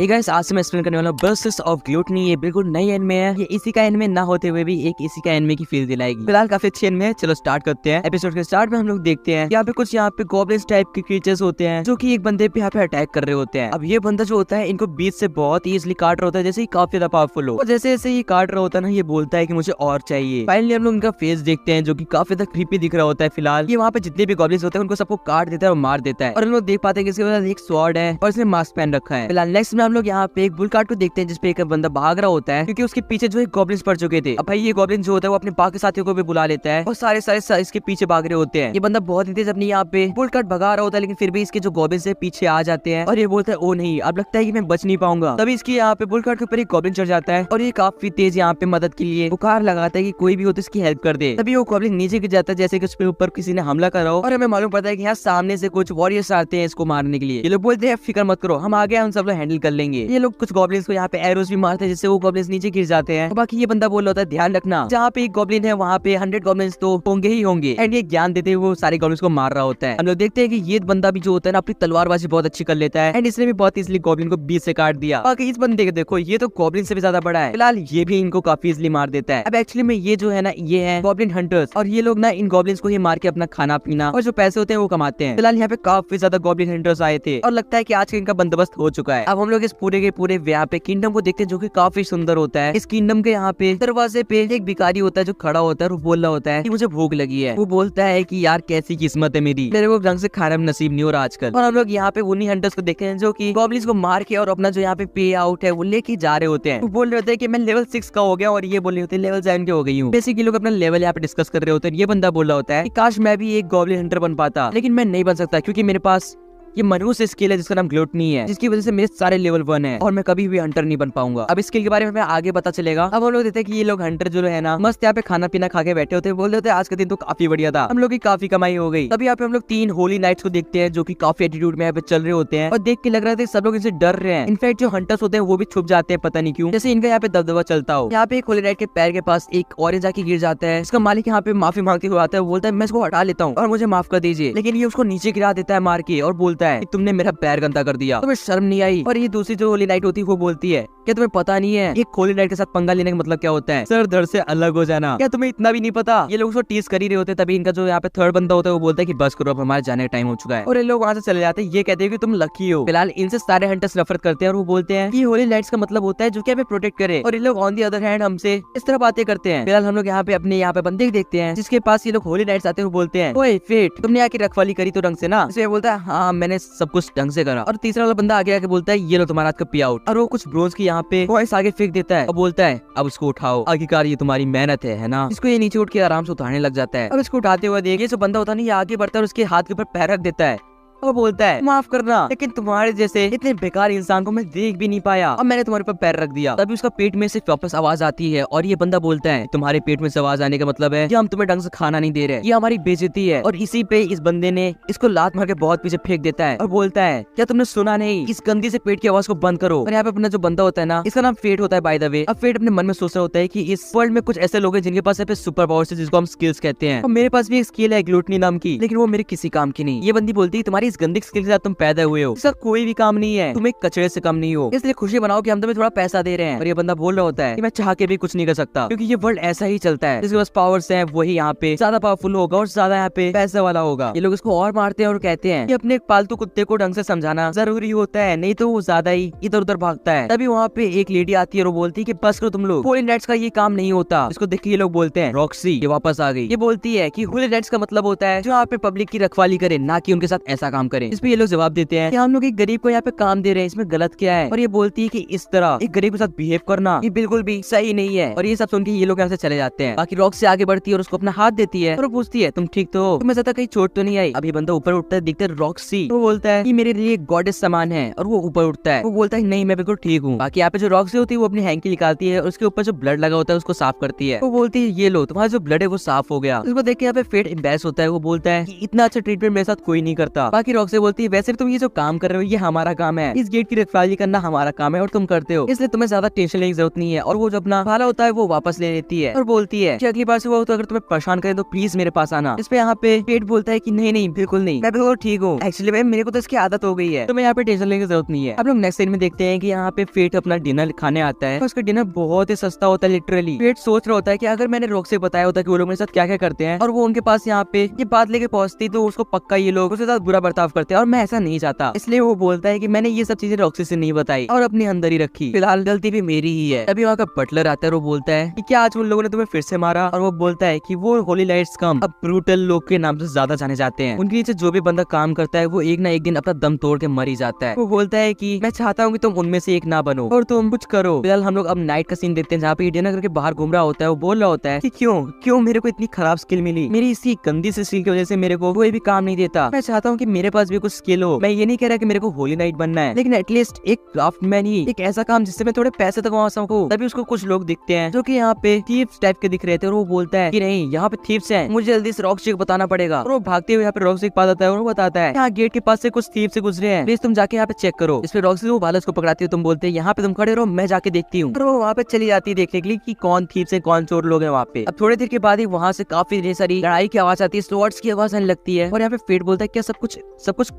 ये गाइस आज से मैं एक्सप्लेन करने वाला हूँ बर्स्ट्स ऑफ ग्लूटनी। ये बिल्कुल नई एनिमे है। ये इसी का एनिमे ना होते हुए भी एक इसी का एनिमे की फील दिलाएगी। फिलहाल काफी अच्छी एनिमे है। चलो स्टार्ट करते हैं। एपिसोड के स्टार्ट में हम लोग देखते हैं यहाँ पे कुछ गॉब्लिन्स टाइप के क्रीचर्स होते हैं जो कि एक बंदे पे यहाँ पे अटैक कर रहे होते हैं। अब ये बंदा जो होता है इनको बीच से बहुत इजीली काट रहा होता है, जैसे ही काफी ज्यादा पावरफुल हो। और जैसे जैसे ये काट रहा होता है ना, ये बोलता है कि मुझे और चाहिए। फाइनली हम लोग इनका फेस देखते हैं जो कि काफी ज्यादा क्रीपी दिख रहा होता है। फिलहाल ये वहाँ पे जितने भी गॉब्लिन्स होते हैं उनको सबको काट देता है और मार देता है। और हम लोग देख पाते हैं कि इसके पास एक स्वॉर्ड है और इसने मास्क पहन रखा है। फिलहाल नेक्स्ट में हम लोग यहाँ पे एक बुल कार्ट को देखते हैं जिसपे एक बंदा भाग रहा होता है क्योंकि उसके पीछे जो है गॉब्लिन्स पड़ चुके थे। अब भाई ये गॉब्लिन जो होता है वो अपने बाकी साथियों को भी बुला लेता है और सारे इसके पीछे भाग रहे होते हैं। ये बंदा बहुत ही तेज अपनी यहाँ पे बुल कार्ट भगा रहा होता है, लेकिन फिर भी इसके जो गॉब्लिन्स है पीछे आ जाते हैं और ये बोलता है ओ नहीं, अब लगता है कि मैं बच नहीं पाऊंगा। तभी इसकी यहाँ पे बुल कार्ट के ऊपर एक गॉब्लिन चढ़ जाता है और ये काफी तेज यहाँ पे मदद के लिए पुकार लगाता है कि कोई भी हो तो इसकी हेल्प कर दे। तभी वो गॉब्लिन नीचे गिर जाता है जैसे कि उसके ऊपर किसी ने हमला करा हो। और हमें मालूम पड़ता है कि यहाँ सामने से कुछ वॉरियर्स आते हैं इसको मारने के लिए। ये लोग बोलते हैं फिक्र मत करो, हम आगे हम सब लोग हैंडल कर लेंगे। ये लोग कुछ गॉब्लिन्स को यहाँ पे एरोस भी मारते हैं जिससे वो गॉब्लिन्स नीचे गिर जाते हैं। बाकी ये बंदा बोल रहा होता है ध्यान रखना, जहाँ पे एक गॉब्लिन है वहाँ पे 100 गॉब्लिन्स तो होंगे ही होंगे। एंड ये ज्ञान देते हुए वो सारे गॉब्लिन्स को मार रहा होता है। हम लोग देखते हैं कि ये बंदा भी जो होता है ना अपनी तलवारबाजी बहुत अच्छी कर लेता है एंड इसने भी बहुत इजीली गॉब्लिन को बीच से काट दिया। बाकी इस बंदे को देखो, ये तो गॉब्लिन से भी ज्यादा बड़ा है। फिलहाल ये भी इनको काफी इजीली मार देता है। अब एक्चुअली में ये जो है ना ये है गॉब्लिन हंटर्स और ये लोग ना इन गॉब्लिन्स को ही मार के अपना खाना पीना और जो पैसे होते हैं वो कमाते हैं। फिलहाल यहाँ पे काफी ज्यादा गॉब्लिन हंटर्स आए थे और लगता है कि आज का इनका बंदोबस्त हो चुका है। अब हम लोग इस पूरे के पूरे यहाँ पे किंगडम को देखते हैं जो कि काफी सुंदर होता है। इस किंगडम के यहाँ पे दरवाजे पे एक भिखारी होता है जो खड़ा होता है और बोल रहा होता है कि मुझे भूख लगी है। वो बोलता है कि यार कैसी किस्मत है मेरे को ढंग से खाना नसीब नहीं हो रहा आजकल। और हम लोग यहाँ पे उन्हीं हंटर्स को देखते हैं जो कि गॉब्लिन्स को मार के और अपना जो यहाँ पे पे आउट है वो लेके जा रहे होते हैं। वो बोल रहे होते हैं कि मैं लेवल 6 का हो गया और ये बोल रहे होते हैं लेवल 7 के हो गई हूँ। बेसिकली लोग अपना लेवल यहाँ पे डिस्कस कर रहे होते हैं। ये बंदा बोल रहा होता है कि काश मैं भी एक गॉब्लिन हंटर बन पाता, लेकिन मैं नहीं बन सकता क्योंकि मेरे पास ये मनुष्य स्किल है जिसका नाम ग्लूटनी है, जिसकी वजह से मेरे सारे लेवल 1 है और मैं कभी भी हंटर नहीं बन पाऊंगा। अब स्किल के बारे में हमें आगे पता चलेगा। अब हम लोग देखते हैं कि ये लोग हंटर जो है ना मस्त यहाँ पे खाना पीना खा के बैठे होते हैं। बोल रहे होते हैं आज का दिन तो काफी बढ़िया था, हम लोग की काफी कमाई हो गई। तभी यहाँ पे हम लोग 3 होली नाइट्स को देखते हैं जो की काफी एटीट्यूड में यहाँ पे चल रहे होते हैं और देख के लग रहा था सब लोग इनसे डर रहे हैं। इनफैक्ट जो हंटर्स होते हैं वो भी छुप जाते हैं, पता नहीं क्यों, जैसे इनका यहाँ पे दबदबा चलता हो। यहाँ पे एक होली नाइट के पैर के पास एक ऑरेंज आके गिर जाता है। इसका मालिक यहाँ पे माफी मांगते हुए आता है, बोलता है मैं इसको हटा लेता हूँ और मुझे माफ कर दीजिए, लेकिन ये उसको नीचे गिरा देता है मार के और बोलता है तुमने मेरा पैर गंदा कर दिया, तुम्हें शर्म नहीं आई। और ये दूसरी जो होली नाइट होती है वो बोलती है क्या तुम्हें पता नहीं है एक होली नाइट के साथ पंगा लेने का मतलब क्या होता है, सर दर्द से अलग हो जाना। क्या तुम्हें इतना भी नहीं पता? ये लोग उसको टीज कर ही रहे होते हैं। तभी इनका जो यहाँ पे थर्ड बंदा होता है वो बोलता है कि बस करो अब हमारे जाने का टाइम हो चुका है और ये लोग वहाँ से चले जाते हैं। ये कहते हैं कि तुम लकी हो। फिलहाल इनसे सारे हंटर्स नफरत करते हैं और वो बोलते हैं कि होली नाइट्स का मतलब होता है जो कि हमें प्रोटेक्ट करे, और ये लोग ऑन दी अदर हैंड हमसे इस तरह बातें करते हैं। फिलहाल हम लोग यहाँ पे अपने यहाँ पे बंदे देखते हैं जिसके पास ये लोग होली नाइट्स आते हैं। वो बोलते हैं ओए फेट, तुमने आके रखवाली करी तो ढंग से ना? इसलिए बोलता है हाँ मैंने सब कुछ ढंग से करा। और तीसरा वाला बंदा आगे आके बोलता है ये लो तुम्हारा का पे आउट, और वो कुछ ब्रोंज की यहाँ पे वॉइस आगे फेंक देता है और बोलता है अब उसको उठाओ, आखिरकार ये तुम्हारी मेहनत है ना? इसको ये नीचे उठ के आराम से उठाने लग जाता है। अब इसको उठाते हुए देख ये जो बंदा होता है ना ये आगे बढ़ता है और उसके हाथ के ऊपर पैर रख देता है और बोलता है माफ करना, लेकिन तुम्हारे जैसे इतने बेकार इंसान को मैं देख भी नहीं पाया, अब मैंने तुम्हारे पर पैर रख दिया। तभी उसका पेट में से वापस आवाज आती है और ये बंदा बोलता है तुम्हारे पेट में से आवाज आने का मतलब है कि हम तुम्हें ढंग से खाना नहीं दे रहे, ये हमारी बेइज्जती है। और इसी पे इस बंदे ने इसको लात मार के बहुत पीछे फेंक देता है और बोलता है क्या तुमने सुना नहीं, इस गंदी से पेट की आवाज को बंद करो। और यहाँ पे अपना जो बंदा होता है ना इसका नाम फेट होता है बाय द वे। अब फेट अपने मन में सोच रहा होता है कि इस वर्ल्ड में कुछ ऐसे लोग हैं जिनके पास सुपर पावर्स है जिसको हम स्किल्स कहते हैं, और मेरे पास भी एक स्किल है ग्लूटनी नाम की, लेकिन वो मेरे किसी काम की नहीं। ये बंदी बोलती है तुम्हारी इस गंदी स्किल के साथ पैदा हुए हो, इसका कोई भी काम नहीं है, तुम एक कचरे से कम नहीं हो, इसलिए खुशी बनाओ कि हम तुम्हें थोड़ा पैसा दे रहे हैं। और ये बंदा बोल रहा होता है कि मैं चाह के भी कुछ नहीं कर सकता क्योंकि ये वर्ल्ड ऐसा ही चलता है, जिसके पास पावर्स हैं वही यहाँ पे ज्यादा पावरफुल होगा और ज्यादा यहाँ पे पैसा वाला होगा। ये लोग इसको और मारते हैं और कहते हैं कि अपने एक पालतू कुत्ते को ढंग से समझाना जरूरी होता है, नहीं तो वो ज्यादा ही इधर उधर भागता है। तभी वहाँ पे एक लेडी आती है और बोलती है कि बस करो तुम लोग, होली नाइट्स का ये काम नहीं होता। इसको देख के ये लोग बोलते हैं रॉक्सी ये वापस आ गई। ये बोलती है कि होली नाइट्स का मतलब होता है जो यहाँ पे पब्लिक की रखवाली करे, ना कि उनके साथ ऐसा काम करे। इस पे ये लोग जवाब देते हैं कि हम लोग एक गरीब को यहाँ पे काम दे रहे हैं, इसमें गलत क्या है? और ये बोलती है कि इस तरह एक गरीब के साथ बिहेव करना ये बिल्कुल भी सही नहीं है। और ये सब सुन के ये लोग यहाँ से चले जाते हैं। बाकी रॉक से आगे बढ़ती है और उसको अपना हाथ देती है और वो पूछती है तुम ठीक तो हो, तुम्हें ज्यादा कहीं चोट तो नहीं आई? अभी बंदा ऊपर उठता है, दिखता है रॉक्सी, तो बोलता है कि मेरे लिए गॉडेस समान है और वो ऊपर उठता है। वो बोलता है नहीं मैं बिल्कुल ठीक हूँ। बाकी यहाँ पे जो रॉक्सी होती है वो अपनी हैंकी निकालती है और उसके ऊपर जो ब्लड लगा होता है उसको साफ करती है। वो बोलती है ये लो तुम्हारा जो ब्लड है वो साफ हो गया। उसको देख के यहाँ पे फेट एम्बैरेस होता है। वो बोलता है कि इतना अच्छा ट्रीटमेंट मेरे साथ कोई नहीं करता। बाकी बाकी रॉक्सी बोलती है वैसे तुम ये जो काम कर रहे हो ये हमारा काम है, इस गेट की रखवाली करना हमारा काम है और तुम करते हो, इसलिए तुम्हें ज्यादा टेंशन लेने की जरूरत नहीं है। और वो जो अपना भाला होता है वो वापस ले लेती है और बोलती है कि अगली बार से वो तो अगर तुम्हें परेशान करे तो प्लीज मेरे पास आना। इस पे यहाँ पे पेट बोलता है कि नहीं नहीं बिल्कुल नहीं, मैं बिल्कुल ठीक हूँ, एक्चुअली मैम मेरे को तो इसकी आदत हो गई है, तो मैं यहाँ पे टेंशन लेने की जरूरत नहीं है। अब लोग नेक्स्ट सीन में देखते हैं कि यहाँ पे फेट अपना डिनर खाने आता है, उसका डिनर बहुत ही सस्ता होता है लिटरली। फेट सोच रहा होता है कि अगर मैंने रॉक्सी बताया होता कि वो लोग मेरे साथ क्या क्या करते हैं और वो उनके पास यहाँ पे ये बात लेके पहुंचती तो उसको पक्का ये लोग उसके साथ बुरा बर्ताव करते हैं और मैं ऐसा नहीं चाहता, इसलिए वो बोलता है कि मैंने ये सब चीजें रॉक्सी से नहीं बताई और अपने अंदर ही रखी, फिलहाल गलती भी मेरी ही है। अभी वहाँ का बटलर आता है और वो बोलता है कि क्या आज उन लोगों ने तुम्हें फिर से मारा, और वो बोलता है कि वो होली लाइट्स कम अब ब्रूटल लोग के नाम से ज्यादा जाने जाते हैं, उनके नीचे जो भी बंदा काम करता है वो एक ना एक दिन अपना दम तोड़ के मर ही जाता है। वो बोलता है कि मैं चाहता हूँ कि तुम उनमें से एक ना बनो और तुम कुछ करो। फिलहाल हम लोग अब नाइट का सीन देखते हैं जहाँ पे डिनर करके बाहर घूम रहा होता है। वो बोल रहा होता है कि क्यों मेरे को इतनी खराब स्किल मिली, मेरी इसी गंदी से स्किल की वजह से मेरे को कोई भी काम नहीं देता, मैं चाहता हूँ कि मेरे पास भी कुछ स्किल हो। मैं ये नहीं कह रहा कि मेरे को होली नाइट बनना है, लेकिन एटलीस्ट एक क्राफ्टमैन ही, एक ऐसा काम जिससे मैं थोड़े पैसे तक कमा सकूं। तभी उसको कुछ लोग दिखते हैं जो कि यहाँ पे थीव्स टाइप के दिख रहे थे और वो बोलता है कि नहीं यहाँ पे थीव्स हैं, मुझे जल्दी से रॉक्सी को बताना पड़ेगा। और वो भागते हुए यहाँ पे रॉक्सी के पास आता है और वो बताता है यहाँ गेट के पास से कुछ थीव्स से गुजरे हैं, प्लीज तुम जाके यहाँ पे चेक करो। इस पे रॉक्सी वो बालस को पकड़ाती है, तुम बोलते हैं यहाँ पे तुम खड़े रहो मैं जाके देखती हूँ। और वो वहाँ पे चली जाती है देखने के लिए कि कौन थीव्स है कौन चोर लोग हैं वहाँ पे। अब थोड़ी देर के बाद ही वहाँ से काफी ढेर सारी लड़ाई की आवाज आती है, स्वॉर्ड्स की आवाज आने लगती है और यहाँ पे फेट बोलता है क्या सब कुछ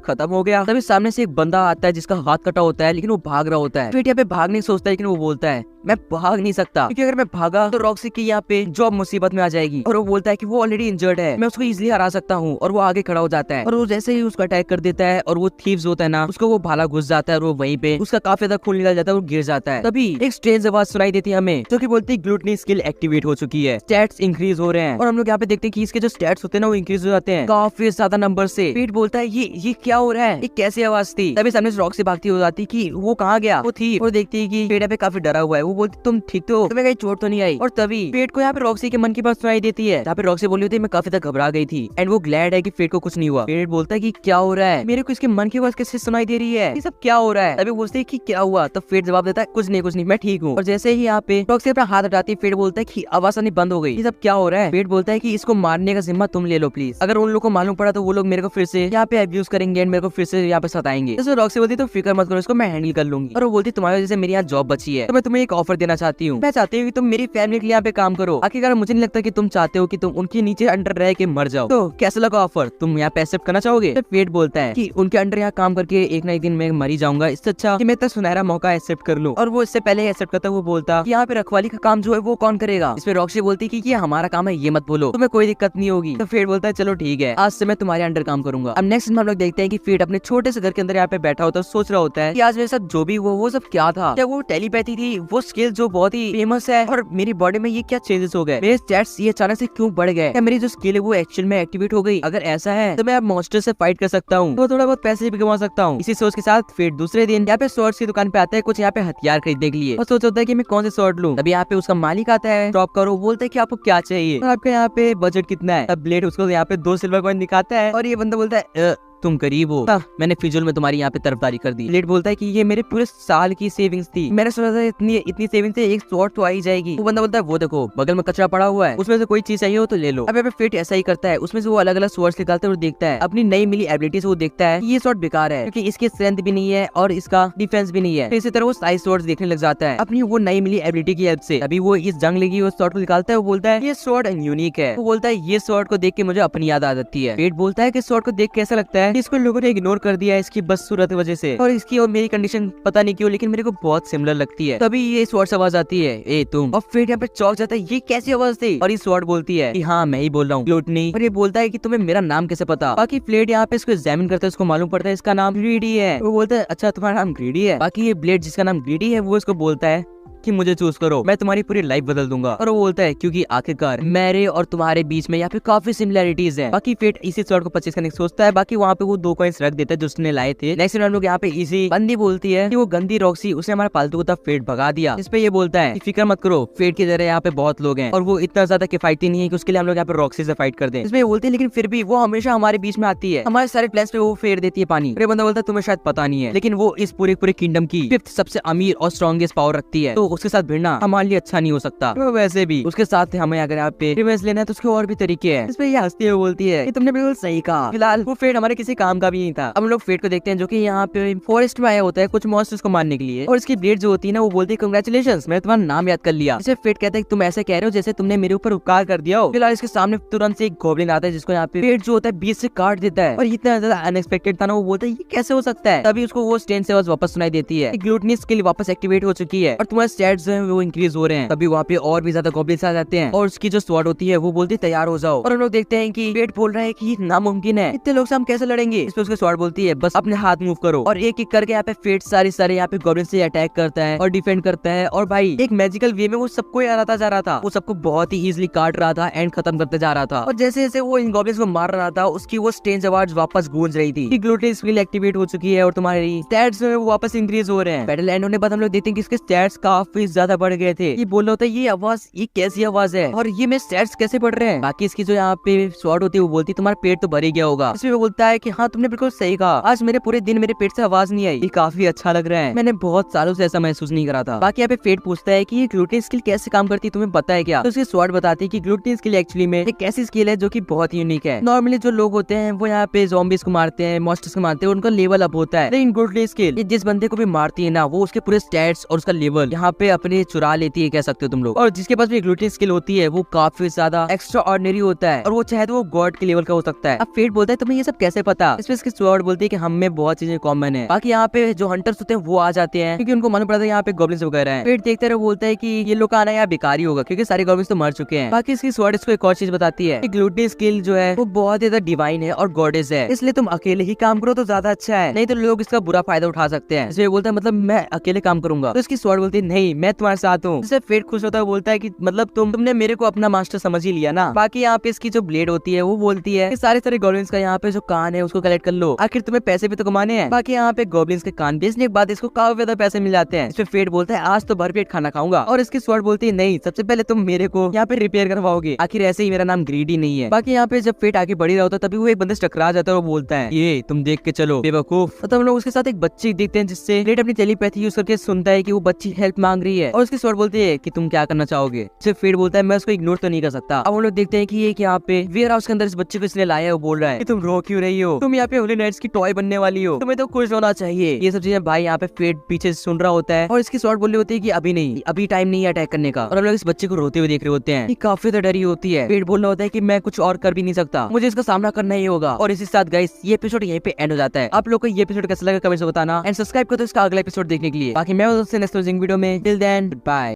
खत्म हो गया। तभी सामने से एक बंदा आता है जिसका हाथ कटा होता है लेकिन वो भाग रहा होता है। फेट यहाँ पे भागने सोचता है लेकिन वो बोलता है मैं भाग नहीं सकता क्योंकि अगर मैं भागा तो रॉक्सी की यहाँ पे जॉब मुसीबत में आ जाएगी। और वो बोलता है कि वो ऑलरेडी इंजर्ड है, मैं उसको इजीली हरा सकता हूँ। और वो आगे खड़ा हो जाता है और वो जैसे ही उसको अटैक कर देता है और वो थीव्स होता है ना उसको वो भाला घुस जाता है और वो वहीं पे उसका काफी ज्यादा खून निकल जाता है और गिर जाता है। तभी एक स्ट्रेंज आवाज सुनाई देती है हमें जो कि बोलती है ग्लूटनी स्किल एक्टिवेट हो चुकी है, स्टैट्स इंक्रीज हो रहे हैं। और हम लोग यहाँ पे देखते हैं कि इसके जो स्टैट्स होते हैं ना वो इंक्रीज हो जाते हैं काफी ज्यादा नंबर से। पेट बोलता है ये क्या हो रहा है, ये कैसी आवाज थी। तभी सामने से रॉक्सी भागती हो जाती कि वो कहाँ गया, वो थी। और देखती है कि पेट पे काफी डरा हुआ है। वो बोलती तुम ठीक तो, तुम्हें कहीं चोट तो नहीं आई। और तभी पेट को यहाँ पे रॉक्सी के मन की बात सुनाई देती है जहाँ पे रॉक्सी बोली होती है मैं काफी तक घबरा गई थी एंड वो ग्लैड है कि पेट को कुछ नहीं हुआ। पेट बोलता है कि क्या हो रहा है, मेरे को इसके मन की बात कैसे सुनाई दे रही है, ये सब क्या हो रहा है। तभी पूछते है कि क्या हुआ, तब पेट जवाब देता है कुछ नहीं मैं ठीक हूँ। और जैसे ही यहाँ पे रॉक्सी अपना हाथ हटाती है पेट बोलता है कि आवाज आनी बंद हो गई, ये सब क्या हो रहा है। पेट बोलता है कि इसको मारने का जिम्मा तुम ले लो प्लीज, अगर उन लोगों को मालूम पड़ा तो वो लोग मेरे को फिर से यहाँ पे अब्यूज करेंगे एंड मेरे को फिर से यहाँ पे सताएंगे। तो रॉक्सी बोलती तो फिक्र मत करो, इसको मैं हैंडल कर लूंगी। और वो बोलती तुम्हारी वजह से मेरी यहाँ जॉब बची है तो मैं तुम्हें एक ऑफर देना चाहती हूँ, मैं चाहती हूँ कि तुम मेरी फैमिली के लिए यहाँ पे काम करो। आखिरकार मुझे नहीं लगता कि तुम चाहते हो कि तुम उनके नीचे अंडर रह के मर जाओ, तो कैसा लगा ऑफर, तुम यहाँ पे एक्सेप्ट करना चाहोगे। तो पेट बोलता है कि उनके अंडर यहाँ काम करके एक ना एक दिन मैं मर ही जाऊंगा, इससे अच्छा कि मैं इतना सुनहरा मौका एक्सेप्ट कर लूं। और वो इससे पहले एक्सेप्ट करता वो बोलता कि यहाँ पे रखवाली का काम जो है वो कौन करेगा। इस पे रॉक्सी बोलती कि ये हमारा काम है, ये मत बोलो, तुम्हें कोई दिक्कत नहीं होगी। तो पेट बोलता है चलो ठीक है, आज से मैं तुम्हारे अंडर काम करूंगा। अब नेक्स्ट हम लोग देखते हैं कि पेट अपने छोटे से घर के अंदर यहाँ पे बैठा होता है, सोच रहा होता है कि आज मेरे साथ जो भी वो सब क्या था, क्या वो टेलीपैथी थी, वो स्किल जो बहुत ही फेमस है, और मेरी बॉडी में ये क्या चेंजेस हो गए, मेरे स्टैट्स ये अचानक से क्यों बढ़ गए, क्या मेरी जो स्किल है वो एक्चुअल में एक्टिवेट हो गई। अगर ऐसा है तो मैं अब मॉन्स्टर से फाइट कर सकता हूँ, तो थोड़ा बहुत पैसे भी कमा सकता हूँ। इसी सोच के साथ फिर दूसरे दिन यहाँ पे स्वॉर्ड्स की दुकान पे आता है कुछ यहाँ पे हथियार खरीदने के लिए और सोच होता है कि मैं कौन से स्वॉर्ड लूं। तभी यहाँ पे उसका मालिक आता है ड्रॉप करो, बोलते है कि आपको क्या चाहिए और आपका यहाँ पे बजट कितना है। अब ब्लेड उसको यहाँ पे 2 सिल्वर कॉइन दिखाता है और ये बंदा बोलता है तुम गरीब हो, मैंने फिजूल में तुम्हारी यहाँ पे तरफदारी कर दी। ब्लेड बोलता है कि ये मेरे पूरे साल की सेविंग्स थी, मैंने सोचा था इतनी सेविंग्स से एक स्वॉर्ड तो आ ही जाएगी। वो बंदा बोलता है वो देखो बगल में कचरा पड़ा हुआ है, उसमें से कोई चीज चाहिए हो तो ले लो। अब यहाँ पे फिट ऐसा ही करता है, उसमें से वो अलग अलग स्वॉर्ड्स निकालता है और देखता है अपनी नई मिली एबिलिटी से वो देखता है ये स्वॉर्ड बेकार है क्योंकि इसकी स्ट्रेंथ भी नहीं है और इसका डिफेंस भी नहीं है। इसी तरह वो साइज स्वॉर्ड्स देखने लग जाता है अपनी वो नई मिली एबिलिटी की हेल्प से। अभी वो इस जंग लगी उस स्वॉर्ड को निकालता है, वो बोलता है ये स्वॉर्ड यूनिक है। वो बोलता है ये स्वॉर्ड को देख के मुझे अपनी याद आ जाती है। पेट बोलता है कि स्वॉर्ड को देख के ऐसा लगता है इसको लोगों ने इग्नोर कर दिया है इसकी बदसूरत वजह से, और इसकी और मेरी कंडीशन पता नहीं क्यों लेकिन मेरे को बहुत सिमिलर लगती है। तभी ये स्वॉर्ड आवाज आती है ए तुम, और फिर यहाँ पे चौक जाता है ये कैसी आवाज थी, और ये स्वॉर्ड बोलती है कि हाँ मैं ही बोल रहा हूँ ग्लूटनी। और ये बोलता है कि तुम्हें मेरा नाम कैसे पता। बाकी फ्लेड यहाँ पे इसको एग्जामिन करता है, उसको मालूम पड़ता है इसका नाम ग्रीडी है। वो बोलता है अच्छा तुम्हारा नाम ग्रीडी है। बाकी ये ब्लेड जिसका नाम ग्रीडी है वो इसको बोलता है कि मुझे चूज करो, मैं तुम्हारी पूरी लाइफ बदल दूंगा। और वो बोलता है क्योंकि आखिरकार मेरे और तुम्हारे बीच में यहाँ पे काफी सिमिलरिटीज हैं। बाकी फेट इसी स्वॉर्ड को परचेज करने की सोचता है। बाकी वहाँ पे वो 2 कॉइंस रख देता है जो उसने लाए थे। नेक्स्ट हम लोग यहाँ पे इसी बंदी बोलती है कि वो गंदी रॉक्सी उसने हमारा पालतू कुत्ता फेट भगा दिया। इस पे ये बोलता है कि फिक्र मत करो, फेट की तरह यहाँ पे बहुत लोग हैं और वो इतना ज्यादा किफायती नहीं है कि उसके लिए हम लोग यहाँ पे रॉक्सी से फाइट कर दें। इसमें बोलते हैं लेकिन फिर भी वो हमेशा हमारे बीच में आती है, हमारे सारे प्लान्स पे वो फेर देती है पानी। बंदा बोलता है तुम्हें शायद पता नहीं है लेकिन वो इस पूरे किंगडम की 5th सबसे अमीर और स्ट्रॉन्गेस्ट पावर रखती है, तो उसके साथ भिड़ना हमारे लिए अच्छा नहीं हो सकता। तो वैसे भी उसके साथ हमें अगर यहाँ पे रिवेंज लेना है तो उसके और भी तरीके हैं। इस पे ये हंसती हुई बोलती है कि तुमने बिल्कुल सही कहा, फिलहाल वो फेट हमारे किसी काम का भी नहीं था। अब हम लोग फेट को देखते हैं जो कि यहाँ पे फॉरेस्ट में आया होता है कुछ मॉन्स्टर्स को मारने के लिए, और इसकी ब्लेड जो होती है ना वो बोलती है कांग्रेचुलेशंस, मैंने तुम्हारा नाम याद कर लिया। इसे फेट कहता है तुम ऐसे कह रहे हो जैसे तुमने मेरे ऊपर उपकार कर दिया हो। फिलहाल इसके सामने तुरंत से एक गॉब्लिन आता है जिसको यहाँ पे फेट जो होता है बीच से काट देता है, और इतना ज्यादा अनएक्सपेक्टेड था ना, वो बोलता है ये कैसे हो सकता है। तभी उसको वो स्टेन से आवाज वापस सुनाई देती है, ग्लूटनी स्किल वापस एक्टिवेट हो चुकी है और तुम्हारे स्टैट्स जो है वो इंक्रीज हो रहे हैं। तभी वहाँ पे और भी ज्यादा गॉब्लिन्स आ जाते हैं और उसकी जो स्वॉर्ड होती है वो बोलती है तैयार हो जाओ। और हम लोग देखते हैं कि फेट बोल रहा है कि नामुमकिन है, इतने लोग से हम कैसे लड़ेंगे। इस पे उसके स्वॉर्ड बोलती है बस अपने हाथ मूव करो, और एक एक करके यहाँ पे फेट सारे यहाँ पे गॉब्लिन से अटैक करता है और डिफेंड करता है। और भाई एक मैजिकल वे में वो सबको हराता जा रहा था, वो सबको बहुत ही इजीली काट रहा था एंड खत्म करते जा रहा था। और जैसे जैसे वो इन गॉब्लिन्स को मार रहा था उसकी वो स्टेन आवाज वापस गूंज रही थी, ग्लूटनी स्किल एक्टिवेट हो चुकी है और तुम्हारी स्टैट्स जो है वो वापस इंक्रीज हो रहे हैं। बैटल एंड होने बाद हम लोग देखते हैं कि इसके स्टैट्स काफी ज्यादा बढ़ गए थे। ये बोल रहा होता है ये आवाज ये कैसी आवाज है और ये में स्टैट्स कैसे बढ़ रहे हैं। बाकी इसकी जो यहाँ पे स्वॉर्ड होती है वो बोलती है तुम्हारा पेट तो भर ही गया होगा। इसमें वो बोलता है कि हाँ तुमने बिल्कुल सही कहा, आज मेरे पूरे दिन मेरे पेट से आवाज नहीं आई, ये काफी अच्छा लग रहा है, मैंने बहुत सालों से ऐसा महसूस नहीं करा था। बाकी यहाँ पे फेट पूछता है कि ये ग्लूटनी स्किल कैसे काम करती है तुम्हें पता है क्या। तो उसकी स्वॉर्ड बताती है कि ग्लूटनी स्किल एक्चुअली में एक ऐसी स्किल है जो कि बहुत ही यूनिक है। नॉर्मली जो लोग होते हैं वो यहाँ पे ज़ॉम्बीज को मारते हैं, मॉन्स्टर्स को मारते हैं, उनका लेवल अप होता है, लेकिन ग्लूटनी स्किल जिस बंदे को भी मारती है ना वो उसके पूरे स्टैट्स और उसका लेवल यहाँ पे अपने चुरा लेती है कह सकते हो तुम लोग। और जिसके पास भी ग्लूटनी स्किल होती है वो काफी ज्यादा एक्स्ट्रा ऑर्डिनरी होता है और वो चाहे तो वो गॉड के लेवल का हो सकता है। अब फेट बोलता है तुम्हें ये सब कैसे पता। इसमें इसकी स्वॉर्ड बोलती है कि हम में बहुत चीजें कॉमन है। बाकी यहाँ पे जो हंटर्स होते हैं वो आ जाते हैं क्योंकि उनको मालूम पड़ता है यहाँ पे गॉब्लिन्स वगैरह हैं। फेट देखते रहे बोलता है कि ये लोग आना यहाँ बेकारी होगा क्योंकि सारे गॉब्लिन्स तो मर चुके हैं। बाकी इसकी स्वॉर्ड इसको एक और चीज बताती है कि ग्लूटनी स्किल जो है वो बहुत ज्यादा डिवाइन है और गॉडेस है, इसलिए तुम अकेले ही काम करो तो ज्यादा अच्छा है, नहीं तो लोग इसका बुरा फायदा उठा सकते हैं। इसलिए बोलता है मतलब मैं अकेले काम करूंगा। तो इसकी स्वॉर्ड बोलती है नहीं मैं तुम्हारे साथ हूँ। इससे फेट खुश होता है, बोलता है कि मतलब तुमने मेरे को अपना मास्टर समझ ही लिया ना। बाकी यहाँ पे इसकी जो ब्लेड होती है वो बोलती है कि सारे गॉब्लिन्स का यहाँ पे जो कान है उसको कलेक्ट कर लो, आखिर तुम्हें पैसे भी तो कमाने हैं। बाकी यहाँ पे गॉब्लिन्स के कान बेचने के बाद इसको काफी ज्यादा पैसे मिल जाते हैं। इसमें फेट बोलता है आज तो भरपेट खाना खाऊंगा, और इसकी स्वॉर्ड बोलती है नहीं सबसे पहले तुम मेरे को यहाँ पे रिपेयर करवाओगे, आखिर ऐसे ही मेरा नाम ग्रीडी नहीं है। बाकी यहाँ पे जब फेट आगे बढ़ी रहा होता है तभी वो एक बंदे से टकरा जाता है और बोलता है ये तुम देख के चलो बेवकूफ। तो हम लोग उसके साथ एक बच्ची देखते हैं जिससे फेट अपनी टेलीपैथी यूज करके सुनता है कि वो बच्ची हेल्प मांग रही है, और उसकी स्वॉर्ड बोलती है कि तुम क्या करना चाहोगे। सिर्फ फेट बोलता है मैं उसको इग्नोर तो नहीं कर सकता। अब हम लोग देखते हैं कि ये यहाँ पे वेयर हाउस के अंदर इस बच्चे को इसलिए लाया है, वो बोल रहा है कि तुम रो क्यों रही हो, तुम यहाँ पे होली नाइट्स की टॉय बनने वाली हो, तुम्हें तो खुश होना चाहिए। ये सब चीजें भाई यहाँ पे फेट पीछे सुन रहा होता है और इसकी स्वॉर्ड बोल रही होती है कि अभी नहीं, अभी टाइम नहीं है अटैक करने का। और हम लोग इस बच्चे को रोते हुए देख रहे होते हैं, काफी तो डरी होती है। फेट बोल रहा होता है कि मैं कुछ और कर भी नहीं सकता, मुझे इसका सामना करना ही होगा। और इसी साथ गाइस ये एपिसोड यहीं पे एंड हो जाता है। आप लोग को ये एपिसोड कैसा लगा कमेंट में बताना एंड सब्सक्राइब करो इसका अगला एपिसोड देखने के लिए। बाकी मैं नेक्स्ट वीडियो में, टिल देन बाय।